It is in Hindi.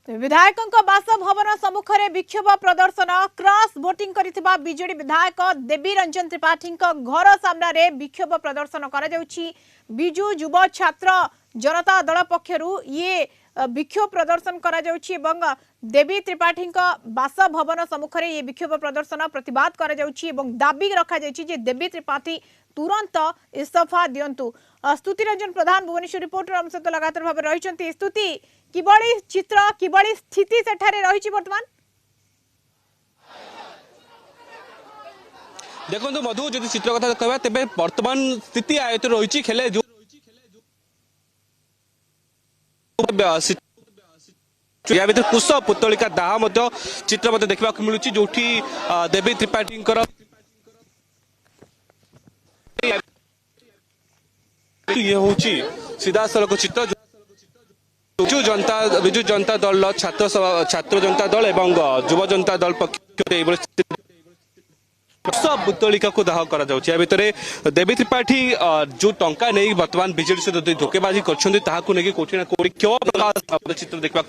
विधायकों बासभवन सम्मुख में विक्षोभ प्रदर्शन क्रॉस वोटिंग करिथिबा बीजेडी विधायक देवी रंजन त्रिपाठी घर सामने विक्षोभ प्रदर्शन बिजु युव छात्र जनता दल पक्षरु ये विक्षोभ प्रदर्शन देवी त्रिपाठी बासभवन सम्मुख में ये विक्षोभ प्रदर्शन प्रतिवाद दाबी रखा देवी त्रिपाठी तुरंत इस्तीफा दिंतु। स्तुति रंजन प्रधान भुवनेश्वर रिपोर्टर हम सहित लगातार भाव रही। स्तुति किबड़ी चित्र किबड़ी स्थिति सेठारे रही वर्तमान देखो मधु जब चित्र कथा कह तेज बर्तमान स्थिति आयत रही खेले जो या भर कुश पुतलिका दाह चित्र देखा मिलूँ जो देवी त्रिपाठी ये हूँ सीधा सड़क चित्र विजु जनता दल छात्र जनता दल एवं युव जनता दल पक्ष पुतलिका को दाह कर भितर देवी त्रिपाठी जो टंका नहीं बर्तमान बीजेडी सहित धोकेबाजी कर चित्र देखा